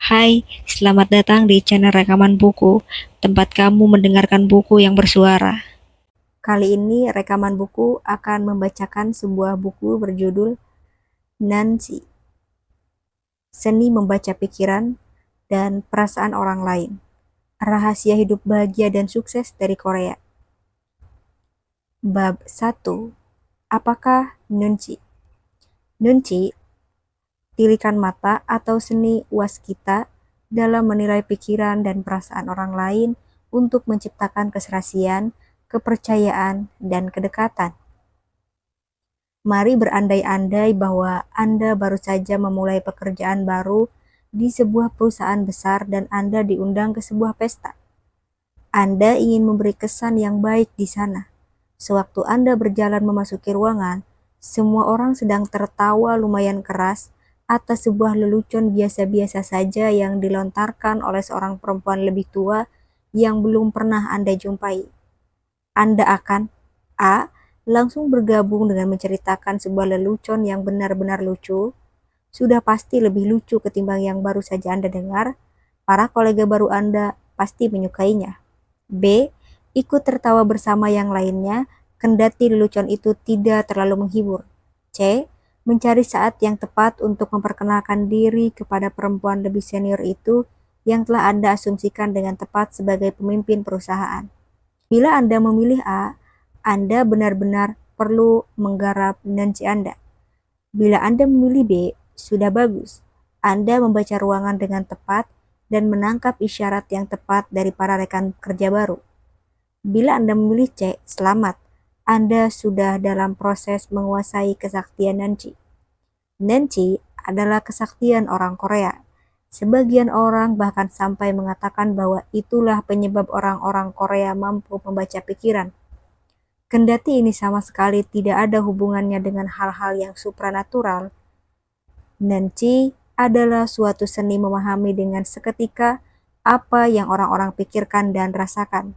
Hai, selamat datang di channel Rekaman Buku, tempat kamu mendengarkan buku yang bersuara. Kali ini Rekaman Buku akan membacakan sebuah buku berjudul Nancy, Seni Membaca Pikiran dan Perasaan Orang Lain. Rahasia Hidup Bahagia dan Sukses dari Korea. Bab 1. Apakah Nunci? Nunci, tilikan mata atau seni waskita dalam menilai pikiran dan perasaan orang lain untuk menciptakan keserasian, kepercayaan, dan kedekatan. Mari berandai-andai bahwa Anda baru saja memulai pekerjaan baru di sebuah perusahaan besar dan Anda diundang ke sebuah pesta. Anda ingin memberi kesan yang baik di sana. Sewaktu Anda berjalan memasuki ruangan, semua orang sedang tertawa lumayan keras atas sebuah lelucon biasa-biasa saja yang dilontarkan oleh seorang perempuan lebih tua yang belum pernah Anda jumpai. Anda akan A. Langsung bergabung dengan menceritakan sebuah lelucon yang benar-benar lucu. Sudah pasti lebih lucu ketimbang yang baru saja Anda dengar. Para kolega baru Anda pasti menyukainya. B. Ikut tertawa bersama yang lainnya, kendati lelucon itu tidak terlalu menghibur. C. Mencari saat yang tepat untuk memperkenalkan diri kepada perempuan lebih senior itu yang telah Anda asumsikan dengan tepat sebagai pemimpin perusahaan. Bila Anda memilih A, Anda benar-benar perlu menggarap nanci Anda. Bila Anda memilih B, sudah bagus. Anda membaca ruangan dengan tepat dan menangkap isyarat yang tepat dari para rekan kerja baru. Bila Anda memilih C, selamat. Anda sudah dalam proses menguasai kesaktian nanci. Nanci adalah kesaktian orang Korea. Sebagian orang bahkan sampai mengatakan bahwa itulah penyebab orang-orang Korea mampu membaca pikiran. Kendati ini sama sekali tidak ada hubungannya dengan hal-hal yang supranatural, nanci adalah suatu seni memahami dengan seketika apa yang orang-orang pikirkan dan rasakan,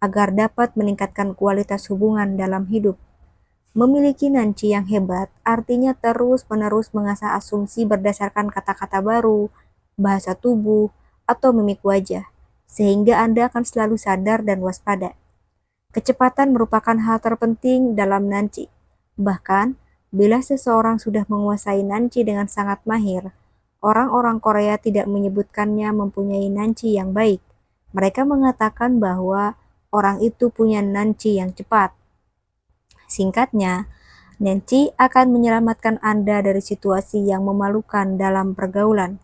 agar dapat meningkatkan kualitas hubungan dalam hidup. Memiliki nanci yang hebat artinya terus-menerus mengasah asumsi berdasarkan kata-kata baru, bahasa tubuh, atau mimik wajah, sehingga Anda akan selalu sadar dan waspada. Kecepatan merupakan hal terpenting dalam nanci. Bahkan, bila seseorang sudah menguasai nanci dengan sangat mahir, orang-orang Korea tidak menyebutkannya mempunyai nanci yang baik. Mereka mengatakan bahwa orang itu punya nanci yang cepat. Singkatnya, nanci akan menyelamatkan Anda dari situasi yang memalukan dalam pergaulan.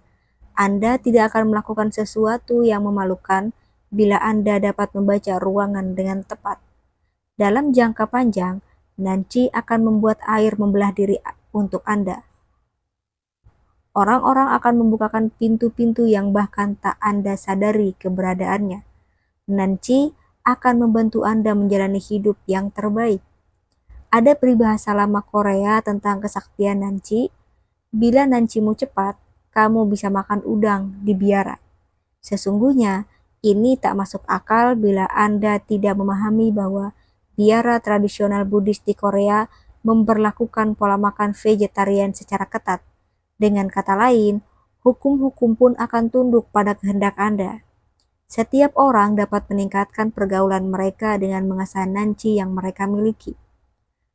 Anda tidak akan melakukan sesuatu yang memalukan bila Anda dapat membaca ruangan dengan tepat. Dalam jangka panjang, nanci akan membuat air membelah diri untuk Anda. Orang-orang akan membukakan pintu-pintu yang bahkan tak Anda sadari keberadaannya. Nanci akan membantu Anda menjalani hidup yang terbaik. Ada peribahasa lama Korea tentang kesaktian nanci. Bila nancimu cepat, kamu bisa makan udang di biara. Sesungguhnya, ini tak masuk akal bila Anda tidak memahami bahwa biara tradisional Buddhis di Korea memperlakukan pola makan vegetarian secara ketat. Dengan kata lain, hukum-hukum pun akan tunduk pada kehendak Anda. Setiap orang dapat meningkatkan pergaulan mereka dengan mengasah nanci yang mereka miliki.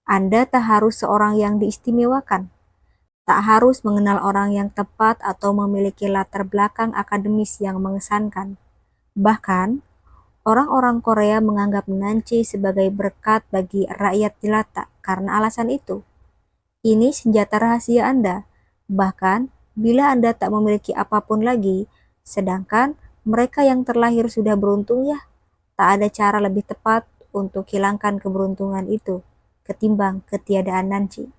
Anda tak harus seorang yang diistimewakan, tak harus mengenal orang yang tepat atau memiliki latar belakang akademis yang mengesankan. Bahkan, orang-orang Korea menganggap nanci sebagai berkat bagi rakyat jelata karena alasan itu. Ini senjata rahasia Anda, bahkan bila Anda tak memiliki apapun lagi, sedangkan mereka yang terlahir sudah beruntung ya, tak ada cara lebih tepat untuk hilangkan keberuntungan itu ketimbang ketiadaan nanci.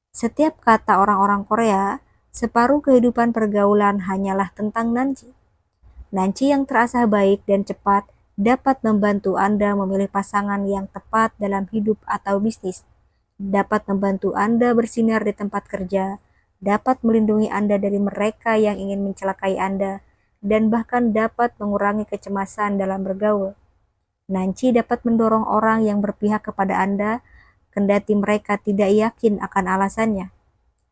Setiap kata orang-orang Korea, separuh kehidupan pergaulan hanyalah tentang nanci. Nanci yang terasa baik dan cepat dapat membantu Anda memilih pasangan yang tepat dalam hidup atau bisnis, dapat membantu Anda bersinar di tempat kerja, dapat melindungi Anda dari mereka yang ingin mencelakai Anda, dan bahkan dapat mengurangi kecemasan dalam bergaul. Nanci dapat mendorong orang yang berpihak kepada Anda kendati mereka tidak yakin akan alasannya.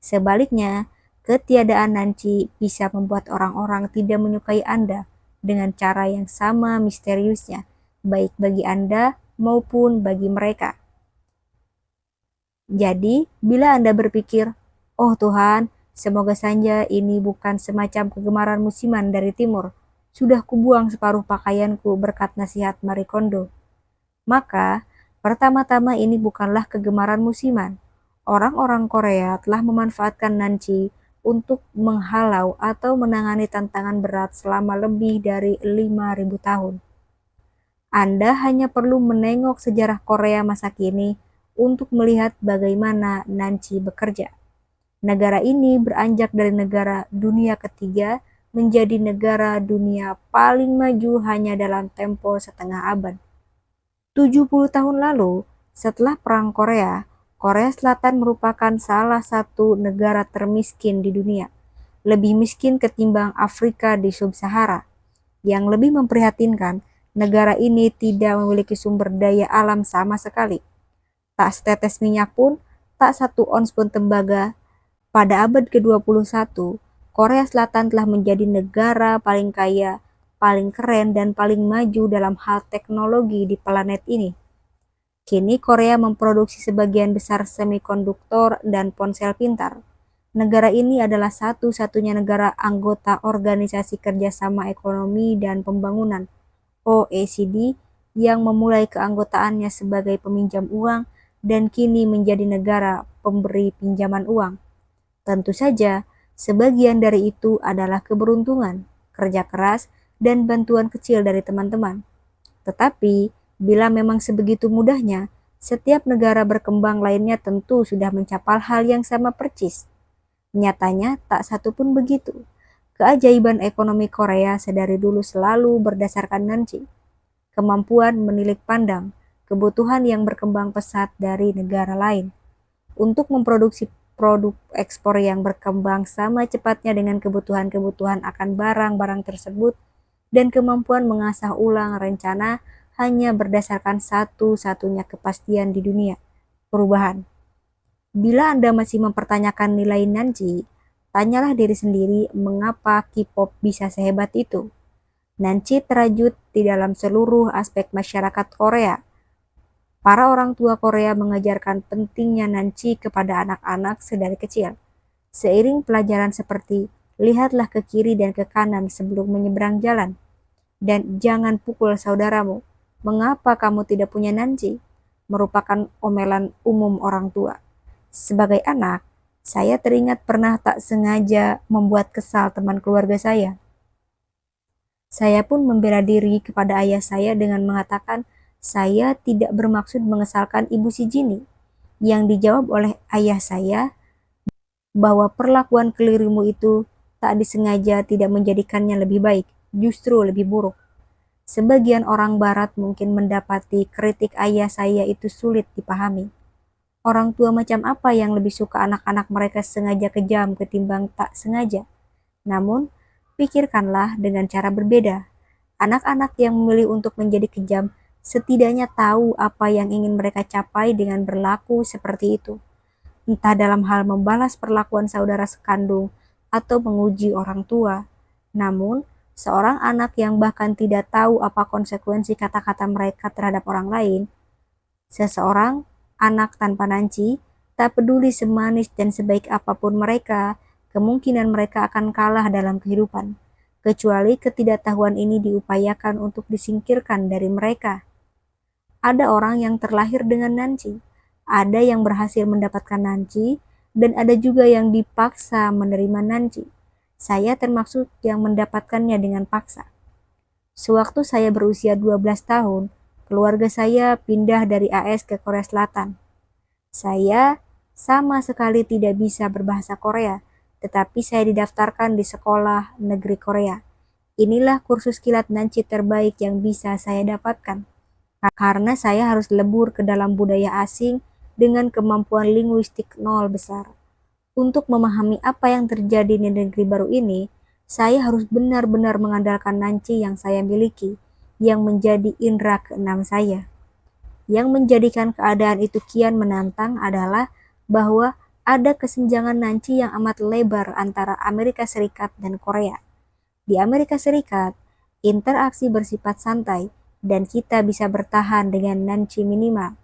Sebaliknya, Ketiadaan Nancy bisa membuat orang-orang tidak menyukai Anda dengan cara yang sama misteriusnya, baik bagi Anda maupun bagi mereka. Jadi, bila Anda berpikir, "Oh Tuhan, semoga saja ini bukan semacam kegemaran musiman dari timur. Sudah kubuang separuh pakaianku berkat nasihat Marie Kondo." Maka, pertama-tama ini bukanlah kegemaran musiman. Orang-orang Korea telah memanfaatkan Nancy untuk menghalau atau menangani tantangan berat selama lebih dari 5.000 tahun. Anda hanya perlu menengok sejarah Korea masa kini untuk melihat bagaimana Nancy bekerja. Negara ini beranjak dari negara dunia ketiga menjadi negara dunia paling maju hanya dalam tempo setengah abad. 70 tahun lalu, setelah Perang Korea, Korea Selatan merupakan salah satu negara termiskin di dunia, lebih miskin ketimbang Afrika di Sub-Sahara. Yang lebih memprihatinkan, negara ini tidak memiliki sumber daya alam sama sekali. Tak setetes minyak pun, tak satu ons pun tembaga. Pada abad ke-21, Korea Selatan telah menjadi negara paling kaya, paling keren, dan paling maju dalam hal teknologi di planet ini. Kini Korea memproduksi sebagian besar semikonduktor dan ponsel pintar. Negara ini adalah satu-satunya negara anggota Organisasi Kerjasama Ekonomi dan Pembangunan (OECD) yang memulai keanggotaannya sebagai peminjam uang dan kini menjadi negara pemberi pinjaman uang. Tentu saja, sebagian dari itu adalah keberuntungan, kerja keras, dan bantuan kecil dari teman-teman. Tetapi, bila memang sebegitu mudahnya, setiap negara berkembang lainnya tentu sudah mencapai hal yang sama persis. Nyatanya, tak satu pun begitu. Keajaiban ekonomi Korea sedari dulu selalu berdasarkan Nancy, kemampuan menilik pandang kebutuhan yang berkembang pesat dari negara lain untuk memproduksi produk ekspor yang berkembang sama cepatnya dengan kebutuhan-kebutuhan akan barang-barang tersebut, dan kemampuan mengasah ulang rencana hanya berdasarkan satu-satunya kepastian di dunia, perubahan. Bila Anda masih mempertanyakan nilai Nancy, tanyalah diri sendiri mengapa K-pop bisa sehebat itu. Nancy terajut di dalam seluruh aspek masyarakat Korea. Para orang tua Korea mengajarkan pentingnya Nancy kepada anak-anak sedari kecil. Seiring pelajaran seperti, lihatlah ke kiri dan ke kanan sebelum menyeberang jalan. Dan jangan pukul saudaramu. Mengapa kamu tidak punya Nancy? Merupakan omelan umum orang tua. Sebagai anak, saya teringat pernah tak sengaja membuat kesal teman keluarga saya. Saya pun membela diri kepada ayah saya dengan mengatakan, saya tidak bermaksud mengesalkan ibu si Jini. Yang dijawab oleh ayah saya bahwa perlakuan kelirumu itu tak disengaja tidak menjadikannya lebih baik, justru lebih buruk. Sebagian orang barat mungkin mendapati kritik ayah saya itu sulit dipahami. Orang tua macam apa yang lebih suka anak-anak mereka sengaja kejam ketimbang tak sengaja? Namun, pikirkanlah dengan cara berbeda. Anak-anak yang memilih untuk menjadi kejam setidaknya tahu apa yang ingin mereka capai dengan berlaku seperti itu. Entah dalam hal membalas perlakuan saudara sekandung atau menguji orang tua. Namun, seorang anak yang bahkan tidak tahu apa konsekuensi kata-kata mereka terhadap orang lain, seseorang anak tanpa Nancy, tak peduli semanis dan sebaik apapun mereka, kemungkinan mereka akan kalah dalam kehidupan, kecuali ketidaktahuan ini diupayakan untuk disingkirkan dari mereka. Ada orang yang terlahir dengan Nancy, ada yang berhasil mendapatkan Nancy, dan ada juga yang dipaksa menerima Nancy. Saya termasuk yang mendapatkannya dengan paksa. Sewaktu saya berusia 12 tahun, keluarga saya pindah dari AS ke Korea Selatan. Saya sama sekali tidak bisa berbahasa Korea, tetapi saya didaftarkan di sekolah negeri Korea. Inilah kursus kilat Nancy terbaik yang bisa saya dapatkan. Karena saya harus lebur ke dalam budaya asing dengan kemampuan linguistik nol besar. Untuk memahami apa yang terjadi di negeri baru ini, saya harus benar-benar mengandalkan Nancy yang saya miliki, yang menjadi indera keenam saya. Yang menjadikan keadaan itu kian menantang adalah bahwa ada kesenjangan Nanci yang amat lebar antara Amerika Serikat dan Korea. Di Amerika Serikat, interaksi bersifat santai dan kita bisa bertahan dengan Nanci minimal.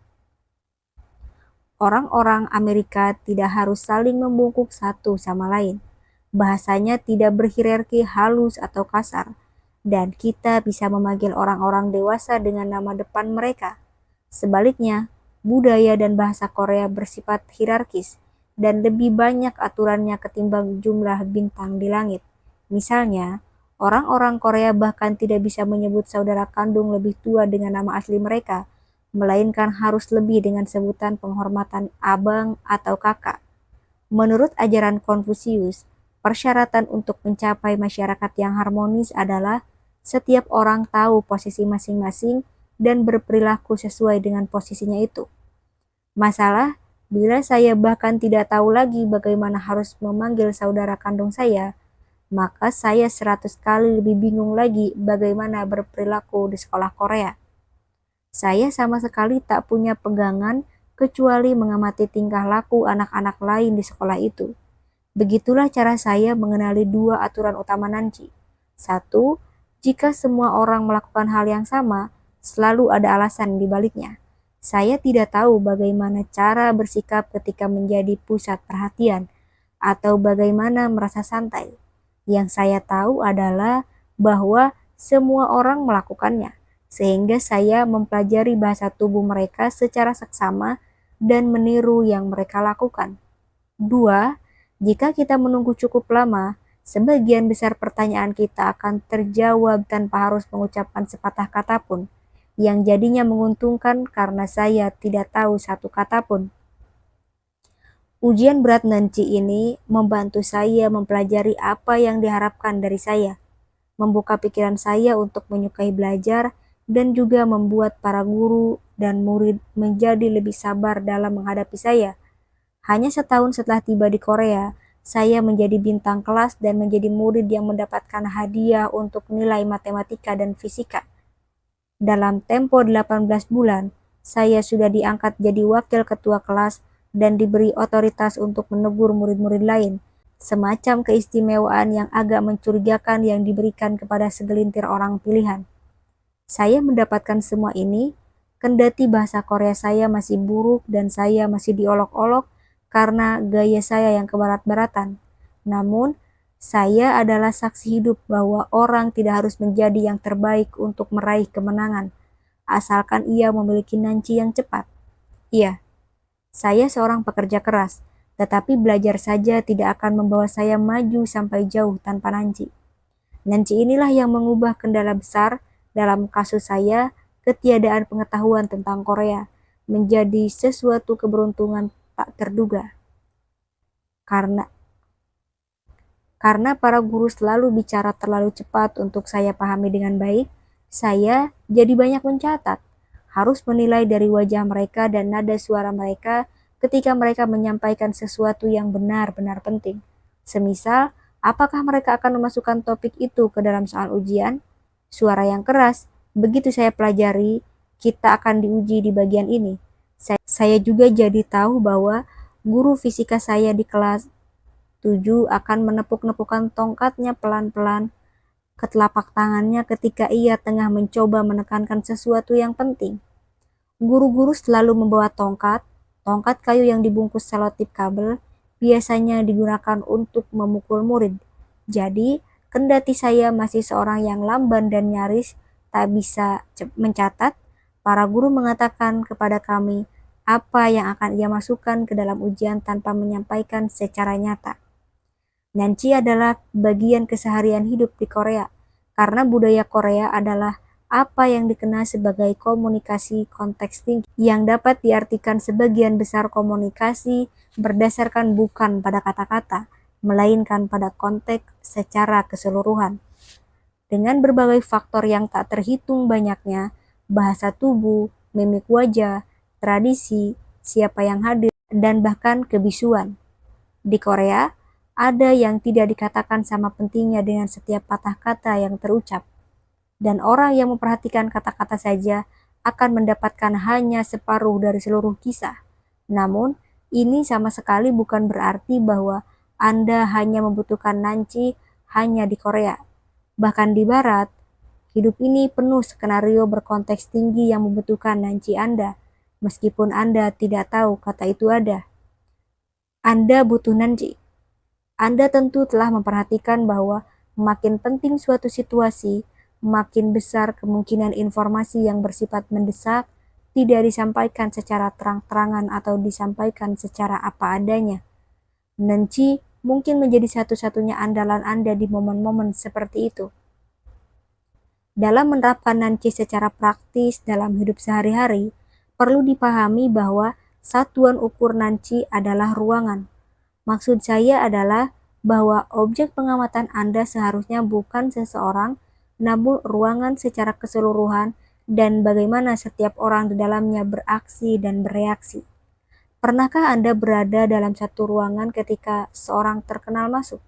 Orang-orang Amerika tidak harus saling membungkuk satu sama lain. Bahasanya tidak berhierarki halus atau kasar, dan kita bisa memanggil orang-orang dewasa dengan nama depan mereka. Sebaliknya, budaya dan bahasa Korea bersifat hierarkis dan lebih banyak aturannya ketimbang jumlah bintang di langit. Misalnya, orang-orang Korea bahkan tidak bisa menyebut saudara kandung lebih tua dengan nama asli mereka, melainkan harus lebih dengan sebutan penghormatan abang atau kakak. Menurut ajaran Konfusius, persyaratan untuk mencapai masyarakat yang harmonis adalah setiap orang tahu posisi masing-masing dan berperilaku sesuai dengan posisinya itu. Masalah, bila saya bahkan tidak tahu lagi bagaimana harus memanggil saudara kandung saya, maka saya 100 kali lebih bingung lagi bagaimana berperilaku di sekolah Korea. Saya sama sekali tak punya pegangan kecuali mengamati tingkah laku anak-anak lain di sekolah itu. Begitulah cara saya mengenali dua aturan utama Nanci. Satu, jika semua orang melakukan hal yang sama, selalu ada alasan di baliknya. Saya tidak tahu bagaimana cara bersikap ketika menjadi pusat perhatian atau bagaimana merasa santai. Yang saya tahu adalah bahwa semua orang melakukannya, sehingga saya mempelajari bahasa tubuh mereka secara seksama dan meniru yang mereka lakukan. Dua, jika kita menunggu cukup lama, sebagian besar pertanyaan kita akan terjawab tanpa harus mengucapkan sepatah kata pun, yang jadinya menguntungkan karena saya tidak tahu satu kata pun. Ujian berat Nanci ini membantu saya mempelajari apa yang diharapkan dari saya, membuka pikiran saya untuk menyukai belajar, dan juga membuat para guru dan murid menjadi lebih sabar dalam menghadapi saya. Hanya setahun setelah tiba di Korea, saya menjadi bintang kelas dan menjadi murid yang mendapatkan hadiah untuk nilai matematika dan fisika. Dalam tempo 18 bulan, saya sudah diangkat jadi wakil ketua kelas dan diberi otoritas untuk menegur murid-murid lain, semacam keistimewaan yang agak mencurigakan yang diberikan kepada segelintir orang pilihan. Saya mendapatkan semua ini, kendati bahasa Korea saya masih buruk dan saya masih diolok-olok karena gaya saya yang kebarat-baratan. Namun, saya adalah saksi hidup bahwa orang tidak harus menjadi yang terbaik untuk meraih kemenangan, asalkan ia memiliki Nanci yang cepat. Iya, saya seorang pekerja keras, tetapi belajar saja tidak akan membawa saya maju sampai jauh tanpa Nanci. Nanci inilah yang mengubah kendala besar dalam kasus saya, ketiadaan pengetahuan tentang Korea, menjadi sesuatu keberuntungan tak terduga. Karena para guru selalu bicara terlalu cepat untuk saya pahami dengan baik, saya jadi banyak mencatat, harus menilai dari wajah mereka dan nada suara mereka ketika mereka menyampaikan sesuatu yang benar-benar penting. Semisal, apakah mereka akan memasukkan topik itu ke dalam soal ujian? Suara yang keras, begitu saya pelajari, kita akan diuji di bagian ini. Saya juga jadi tahu bahwa guru fisika saya di kelas 7 akan menepuk-nepukkan tongkatnya pelan-pelan ke telapak tangannya ketika ia tengah mencoba menekankan sesuatu yang penting. Guru-guru selalu membawa tongkat kayu yang dibungkus selotip kabel, biasanya digunakan untuk memukul murid. Jadi, kendati saya masih seorang yang lamban dan nyaris tak bisa mencatat, para guru mengatakan kepada kami apa yang akan ia masukkan ke dalam ujian tanpa menyampaikan secara nyata. Nanci adalah bagian keseharian hidup di Korea, karena budaya Korea adalah apa yang dikenal sebagai komunikasi konteks tinggi, yang dapat diartikan sebagian besar komunikasi berdasarkan bukan pada kata-kata, melainkan pada konteks secara keseluruhan. Dengan berbagai faktor yang tak terhitung banyaknya, bahasa tubuh, mimik wajah, tradisi, siapa yang hadir, dan bahkan kebisuan. Di Korea, ada yang tidak dikatakan sama pentingnya dengan setiap patah kata yang terucap. Dan orang yang memperhatikan kata-kata saja akan mendapatkan hanya separuh dari seluruh kisah. Namun, Ini sama sekali bukan berarti bahwa Anda hanya membutuhkan Nanci hanya di Korea. Bahkan di Barat, hidup ini penuh skenario berkonteks tinggi yang membutuhkan Nanci Anda, meskipun Anda tidak tahu kata itu ada. Anda butuh Nanci. Anda tentu telah memperhatikan bahwa makin penting suatu situasi, makin besar kemungkinan informasi yang bersifat mendesak tidak disampaikan secara terang-terangan atau disampaikan secara apa adanya. Nanci mungkin menjadi satu-satunya andalan Anda di momen-momen seperti itu. Dalam menerapkan Nanci secara praktis dalam hidup sehari-hari, perlu dipahami bahwa satuan ukur Nanci adalah ruangan. Maksud saya adalah bahwa objek pengamatan Anda seharusnya bukan seseorang, namun ruangan secara keseluruhan dan bagaimana setiap orang di dalamnya beraksi dan bereaksi. Pernahkah Anda berada dalam satu ruangan ketika seorang terkenal masuk?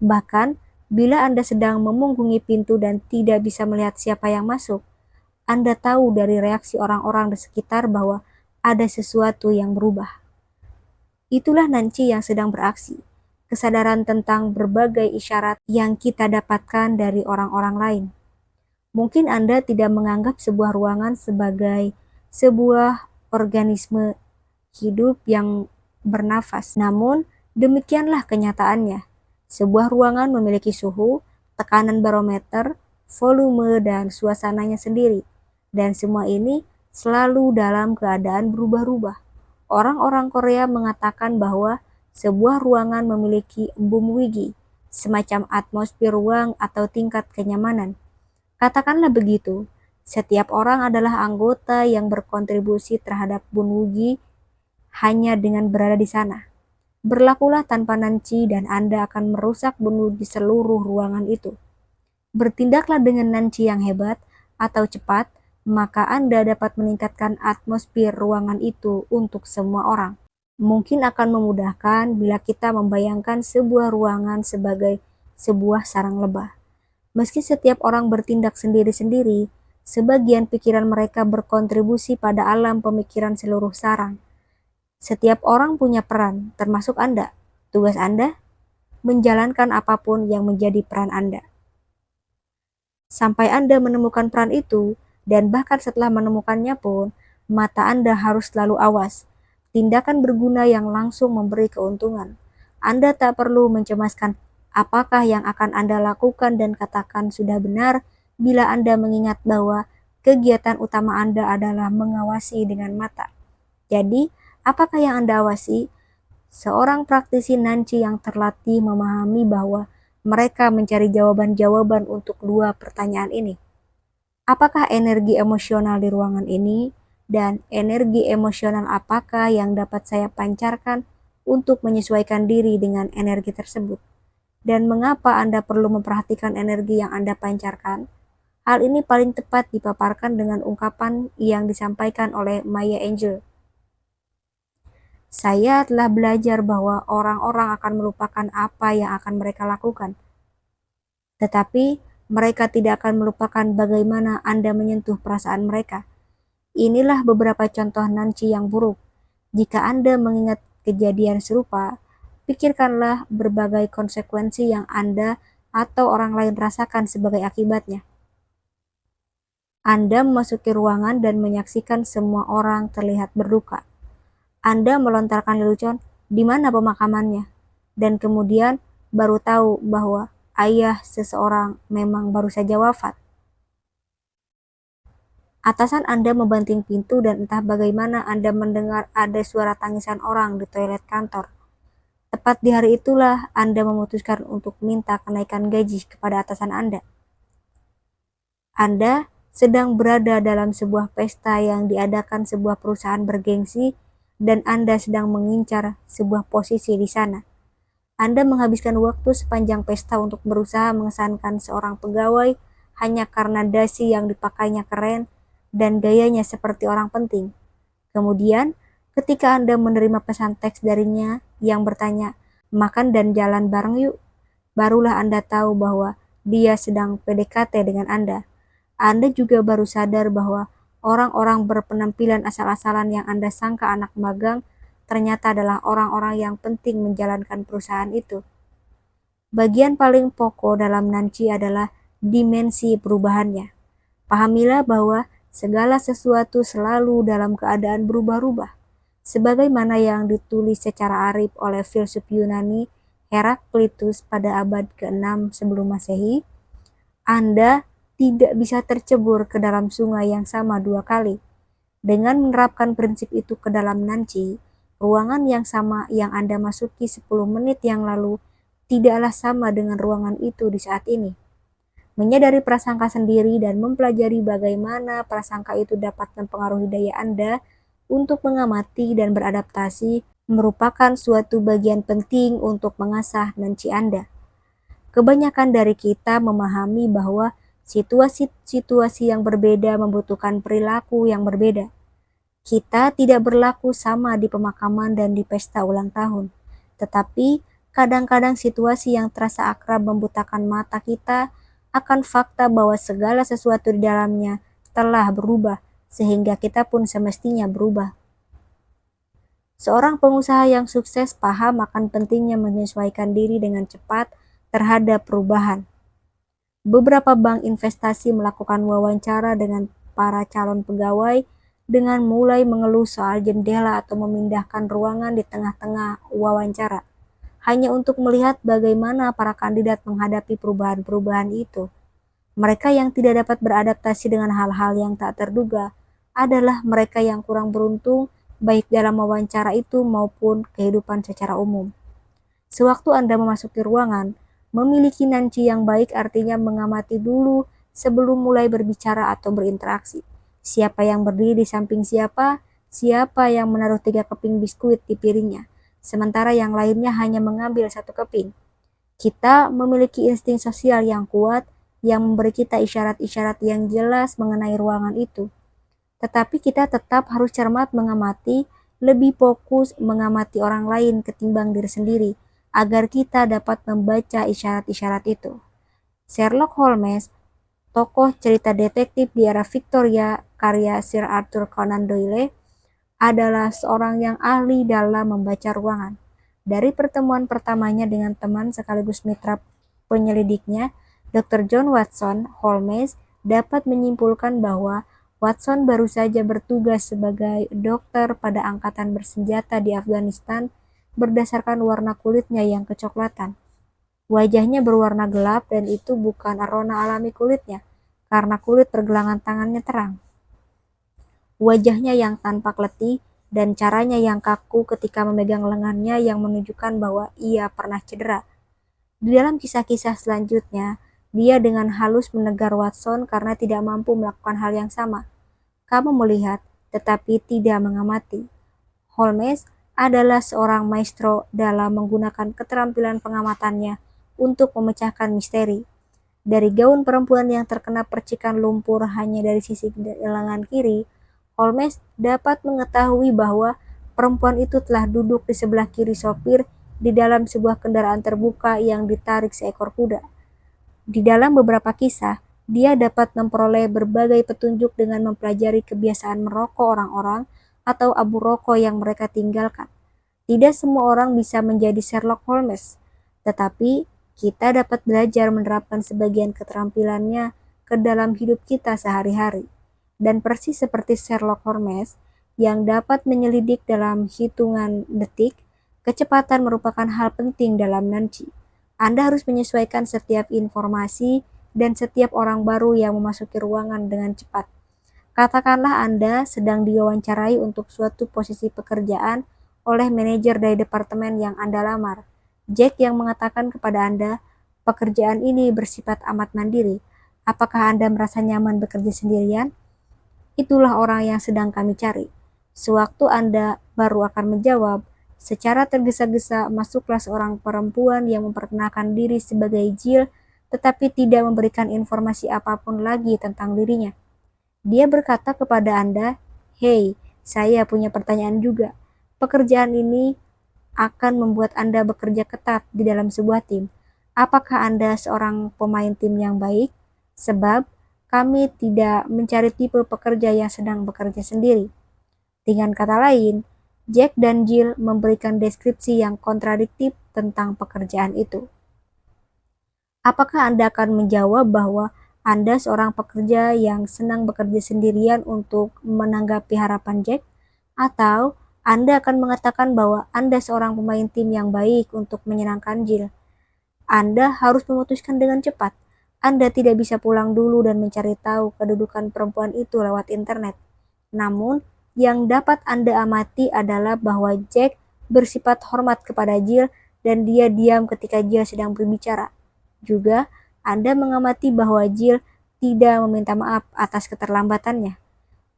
Bahkan, bila Anda sedang memunggungi pintu dan tidak bisa melihat siapa yang masuk, Anda tahu dari reaksi orang-orang di sekitar bahwa ada sesuatu yang berubah. Itulah Nanci yang sedang beraksi, kesadaran tentang berbagai isyarat yang kita dapatkan dari orang-orang lain. Mungkin Anda tidak menganggap sebuah ruangan sebagai sebuah organisme hidup yang bernafas, namun demikianlah kenyataannya. Sebuah ruangan memiliki suhu, tekanan barometer, volume, dan suasananya sendiri, dan semua ini selalu dalam keadaan berubah-ubah. Orang-orang Korea mengatakan bahwa sebuah ruangan memiliki bumwigi, semacam atmosfer ruang atau tingkat kenyamanan. Katakanlah begitu, setiap orang adalah anggota yang berkontribusi terhadap bumwigi hanya dengan berada di sana. Berlakulah tanpa Nanci dan Anda akan merusak bumwigi seluruh ruangan itu. Bertindaklah dengan Nanci yang hebat atau cepat, maka Anda dapat meningkatkan atmosfer ruangan itu untuk semua orang. Mungkin akan memudahkan bila kita membayangkan sebuah ruangan sebagai sebuah sarang lebah. Meski setiap orang bertindak sendiri-sendiri, sebagian pikiran mereka berkontribusi pada alam pemikiran seluruh sarang. Setiap orang punya peran, termasuk Anda. Tugas Anda, menjalankan apapun yang menjadi peran Anda. Sampai Anda menemukan peran itu, dan bahkan setelah menemukannya pun, mata Anda harus selalu awas. Tindakan berguna yang langsung memberi keuntungan. Anda tak perlu mencemaskan apakah yang akan Anda lakukan dan katakan sudah benar bila Anda mengingat bahwa kegiatan utama Anda adalah mengawasi dengan mata. Jadi, apakah yang Anda awasi? Seorang praktisi Nanci yang terlatih memahami bahwa mereka mencari jawaban-jawaban untuk dua pertanyaan ini. Apakah energi emosional di ruangan ini, dan energi emosional apakah yang dapat saya pancarkan untuk menyesuaikan diri dengan energi tersebut? Dan mengapa Anda perlu memperhatikan energi yang Anda pancarkan? Hal ini paling tepat dipaparkan dengan ungkapan yang disampaikan oleh Maya Angelou. Saya telah belajar bahwa orang-orang akan melupakan apa yang akan mereka lakukan. Tetapi mereka tidak akan melupakan bagaimana Anda menyentuh perasaan mereka. Inilah beberapa contoh Nanci yang buruk. Jika Anda mengingat kejadian serupa, pikirkanlah berbagai konsekuensi yang Anda atau orang lain rasakan sebagai akibatnya. Anda memasuki ruangan dan menyaksikan semua orang terlihat berduka. Anda melontarkan lelucon, "Di mana pemakamannya?" Dan kemudian baru tahu bahwa ayah seseorang memang baru saja wafat. Atasan Anda membanting pintu dan entah bagaimana Anda mendengar ada suara tangisan orang di toilet kantor. Tepat di hari itulah Anda memutuskan untuk minta kenaikan gaji kepada atasan Anda. Anda sedang berada dalam sebuah pesta yang diadakan sebuah perusahaan bergengsi dan Anda sedang mengincar sebuah posisi di sana. Anda menghabiskan waktu sepanjang pesta untuk berusaha mengesankan seorang pegawai hanya karena dasi yang dipakainya keren dan gayanya seperti orang penting. Kemudian, ketika Anda menerima pesan teks darinya yang bertanya, "Makan dan jalan bareng yuk," barulah Anda tahu bahwa dia sedang PDKT dengan Anda. Anda juga baru sadar bahwa orang-orang berpenampilan asal-asalan yang Anda sangka anak magang ternyata adalah orang-orang yang penting menjalankan perusahaan itu. Bagian paling pokok dalam Nanci adalah dimensi perubahannya. Pahamilah bahwa segala sesuatu selalu dalam keadaan berubah-ubah. Sebagaimana yang ditulis secara arif oleh filsuf Yunani Heraklitus pada abad ke-6 sebelum Masehi, Anda tidak bisa tercebur ke dalam sungai yang sama 2 kali. Dengan menerapkan prinsip itu ke dalam Nanci, ruangan yang sama yang Anda masuki 10 menit yang lalu tidaklah sama dengan ruangan itu di saat ini. Menyadari prasangka sendiri dan mempelajari bagaimana prasangka itu dapat mempengaruhi daya Anda untuk mengamati dan beradaptasi merupakan suatu bagian penting untuk mengasah Nanci Anda. Kebanyakan dari kita memahami bahwa situasi-situasi yang berbeda membutuhkan perilaku yang berbeda. Kita tidak berlaku sama di pemakaman dan di pesta ulang tahun, tetapi kadang-kadang situasi yang terasa akrab membutakan mata kita akan fakta bahwa segala sesuatu di dalamnya telah berubah, sehingga kita pun semestinya berubah. Seorang pengusaha yang sukses paham akan pentingnya menyesuaikan diri dengan cepat terhadap perubahan. Beberapa bank investasi melakukan wawancara dengan para calon pegawai dengan mulai mengeluh soal jendela atau memindahkan ruangan di tengah-tengah wawancara, hanya untuk melihat bagaimana para kandidat menghadapi perubahan-perubahan itu. Mereka yang tidak dapat beradaptasi dengan hal-hal yang tak terduga adalah mereka yang kurang beruntung baik dalam wawancara itu maupun kehidupan secara umum. Sewaktu Anda memasuki ruangan, memiliki Nanci yang baik artinya mengamati dulu sebelum mulai berbicara atau berinteraksi. Siapa yang berdiri di samping siapa, siapa yang menaruh 3 keping biskuit di piringnya, sementara yang lainnya hanya mengambil 1 keping. Kita memiliki insting sosial yang kuat yang memberi kita isyarat-isyarat yang jelas mengenai ruangan itu. Tetapi kita tetap harus cermat mengamati, lebih fokus mengamati orang lain ketimbang diri sendiri, agar kita dapat membaca isyarat-isyarat itu. Sherlock Holmes, tokoh cerita detektif di era Victoria karya Sir Arthur Conan Doyle, adalah seorang yang ahli dalam membaca ruangan. Dari pertemuan pertamanya dengan teman sekaligus mitra penyelidiknya, Dr. John Watson, Holmes dapat menyimpulkan bahwa Watson baru saja bertugas sebagai dokter pada angkatan bersenjata di Afghanistan berdasarkan warna kulitnya yang kecoklatan. Wajahnya berwarna gelap dan itu bukan aroma alami kulitnya, karena kulit pergelangan tangannya terang. Wajahnya yang tampak letih dan caranya yang kaku ketika memegang lengannya yang menunjukkan bahwa ia pernah cedera. Di dalam kisah-kisah selanjutnya, dia dengan halus menegar Watson karena tidak mampu melakukan hal yang sama. Kamu melihat, tetapi tidak mengamati. Holmes adalah seorang maestro dalam menggunakan keterampilan pengamatannya untuk memecahkan misteri. Dari gaun perempuan yang terkena percikan lumpur hanya dari sisi lengan kiri, Holmes dapat mengetahui bahwa perempuan itu telah duduk di sebelah kiri sopir di dalam sebuah kendaraan terbuka yang ditarik seekor kuda. Di dalam beberapa kisah, dia dapat memperoleh berbagai petunjuk dengan mempelajari kebiasaan merokok orang-orang atau abu rokok yang mereka tinggalkan. Tidak semua orang bisa menjadi Sherlock Holmes, tetapi kita dapat belajar menerapkan sebagian keterampilannya ke dalam hidup kita sehari-hari. Dan persis seperti Sherlock Holmes yang dapat menyelidik dalam hitungan detik, kecepatan merupakan hal penting dalam Nanci. Anda harus menyesuaikan setiap informasi dan setiap orang baru yang memasuki ruangan dengan cepat. Katakanlah Anda sedang diwawancarai untuk suatu posisi pekerjaan oleh manajer dari departemen yang Anda lamar. Jack yang mengatakan kepada Anda, pekerjaan ini bersifat amat mandiri. Apakah Anda merasa nyaman bekerja sendirian? Itulah orang yang sedang kami cari. Sewaktu Anda baru akan menjawab, secara tergesa-gesa masuklah seorang perempuan yang memperkenalkan diri sebagai Jill, tetapi tidak memberikan informasi apapun lagi tentang dirinya. Dia berkata kepada Anda, "Hei, saya punya pertanyaan juga. Pekerjaan ini akan membuat Anda bekerja ketat di dalam sebuah tim. Apakah Anda seorang pemain tim yang baik? Sebab kami tidak mencari tipe pekerja yang sedang bekerja sendiri. Dengan kata lain, Jack dan Jill memberikan deskripsi yang kontradiktif tentang pekerjaan itu. Apakah Anda akan menjawab bahwa Anda seorang pekerja yang senang bekerja sendirian untuk menanggapi harapan Jack? Atau Anda akan mengatakan bahwa Anda seorang pemain tim yang baik untuk menyenangkan Jill? Anda harus memutuskan dengan cepat. Anda tidak bisa pulang dulu dan mencari tahu kedudukan perempuan itu lewat internet. Namun, yang dapat Anda amati adalah bahwa Jack bersifat hormat kepada Jill dan dia diam ketika Jill sedang berbicara. Juga, Anda mengamati bahwa Jill tidak meminta maaf atas keterlambatannya.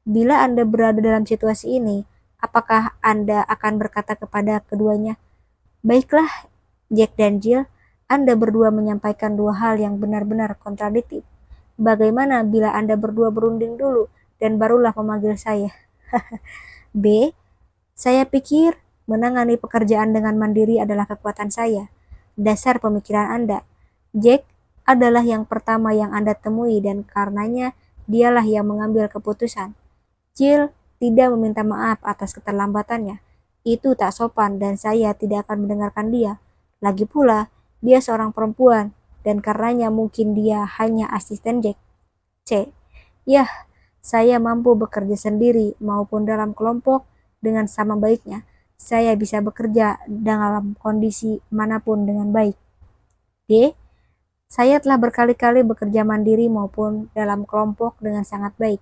Bila Anda berada dalam situasi ini, apakah Anda akan berkata kepada keduanya, "Baiklah, Jack dan Jill, Anda berdua menyampaikan dua hal yang benar-benar kontradiktif. Bagaimana bila Anda berdua berunding dulu dan barulah memanggil saya?" B. Saya pikir menangani pekerjaan dengan mandiri adalah kekuatan saya. Dasar pemikiran Anda. Jack adalah yang pertama yang Anda temui dan karenanya dialah yang mengambil keputusan. Jill tidak meminta maaf atas keterlambatannya. Itu tak sopan dan saya tidak akan mendengarkan dia. Lagi pula, dia seorang perempuan dan karenanya mungkin dia hanya asisten Jack. C. Yah, saya mampu bekerja sendiri maupun dalam kelompok dengan sama baiknya. Saya bisa bekerja dalam kondisi manapun dengan baik. D. Saya telah berkali-kali bekerja mandiri maupun dalam kelompok dengan sangat baik.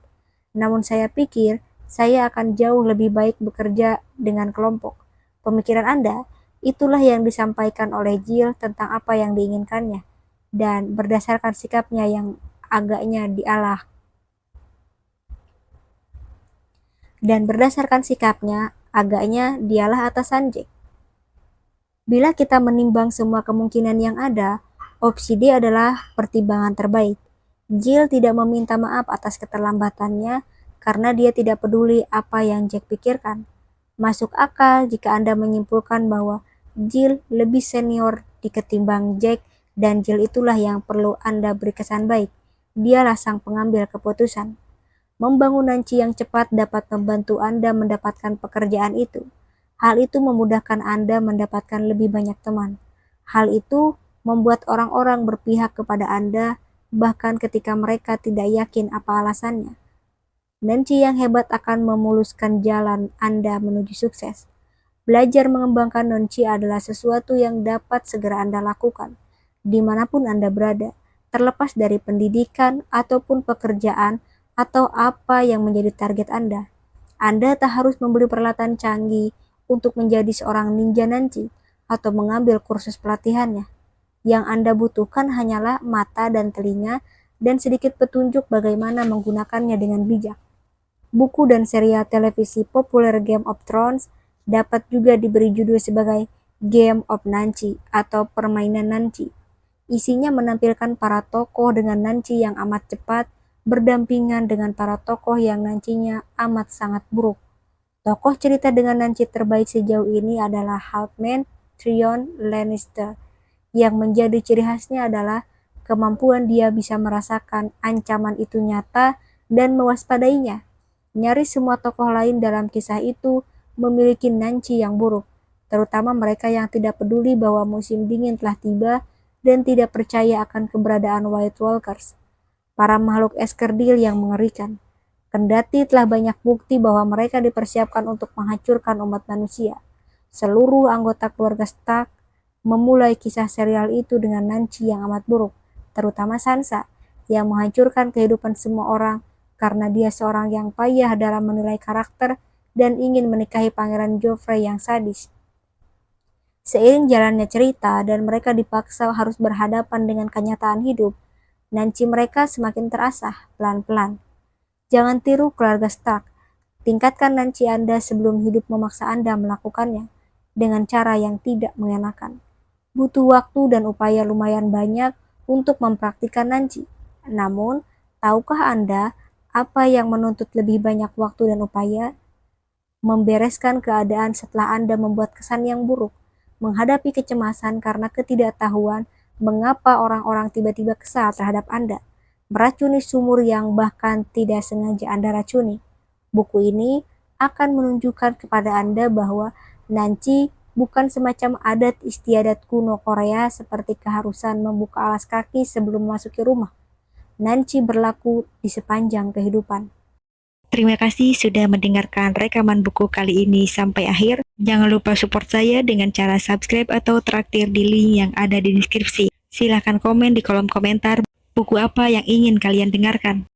Namun saya pikir saya akan jauh lebih baik bekerja dengan kelompok. Pemikiran Anda, itulah yang disampaikan oleh Jill tentang apa yang diinginkannya. Dan berdasarkan sikapnya yang agaknya dialah atasan Jack. Bila kita menimbang semua kemungkinan yang ada, opsi D adalah pertimbangan terbaik. Jill tidak meminta maaf atas keterlambatannya karena dia tidak peduli apa yang Jack pikirkan. Masuk akal jika Anda menyimpulkan bahwa Jill lebih senior ketimbang Jack dan Jill itulah yang perlu Anda beri kesan baik. Dialah sang pengambil keputusan. Membangun nanci yang cepat dapat membantu Anda mendapatkan pekerjaan itu. Hal itu memudahkan Anda mendapatkan lebih banyak teman. Hal itu membuat orang-orang berpihak kepada Anda bahkan ketika mereka tidak yakin apa alasannya. Nanci yang hebat akan memuluskan jalan Anda menuju sukses. Belajar mengembangkan nanci adalah sesuatu yang dapat segera Anda lakukan, dimanapun Anda berada, terlepas dari pendidikan ataupun pekerjaan atau apa yang menjadi target Anda. Anda tak harus membeli peralatan canggih untuk menjadi seorang ninja nanci atau mengambil kursus pelatihannya. Yang Anda butuhkan hanyalah mata dan telinga dan sedikit petunjuk bagaimana menggunakannya dengan bijak. Buku dan serial televisi populer Game of Thrones dapat juga diberi judul sebagai Game of Nanci atau Permainan Nanci. Isinya menampilkan para tokoh dengan nanci yang amat cepat berdampingan dengan para tokoh yang nancinya amat sangat buruk. Tokoh cerita dengan nanci terbaik sejauh ini adalah Halfman Tyrion Lannister, yang menjadi ciri khasnya adalah kemampuan dia bisa merasakan ancaman itu nyata dan mewaspadainya. Nyaris semua tokoh lain dalam kisah itu memiliki nanci yang buruk, terutama mereka yang tidak peduli bahwa musim dingin telah tiba dan tidak percaya akan keberadaan White Walkers, para makhluk es kerdil yang mengerikan. Kendati telah banyak bukti bahwa mereka dipersiapkan untuk menghancurkan umat manusia, seluruh anggota keluarga Stark memulai kisah serial itu dengan nanci yang amat buruk, terutama Sansa, yang menghancurkan kehidupan semua orang karena dia seorang yang payah dalam menilai karakter dan ingin menikahi Pangeran Joffrey yang sadis. Seiring jalannya cerita dan mereka dipaksa harus berhadapan dengan kenyataan hidup, nanci mereka semakin terasah pelan-pelan. Jangan tiru keluarga Stark. Tingkatkan nanci Anda sebelum hidup memaksa Anda melakukannya dengan cara yang tidak mengenakan. Butuh waktu dan upaya lumayan banyak untuk mempraktikkan nanci. Namun, tahukah Anda apa yang menuntut lebih banyak waktu dan upaya? Membereskan keadaan setelah Anda membuat kesan yang buruk, menghadapi kecemasan karena ketidaktahuan mengapa orang-orang tiba-tiba kesal terhadap Anda, meracuni sumur yang bahkan tidak sengaja Anda racuni. Buku ini akan menunjukkan kepada Anda bahwa Nanci bukan semacam adat istiadat kuno Korea seperti keharusan membuka alas kaki sebelum memasuki rumah. Nanci berlaku di sepanjang kehidupan. Terima kasih sudah mendengarkan rekaman buku kali ini sampai akhir. Jangan lupa support saya dengan cara subscribe atau traktir di link yang ada di deskripsi. Silahkan komen di kolom komentar buku apa yang ingin kalian dengarkan.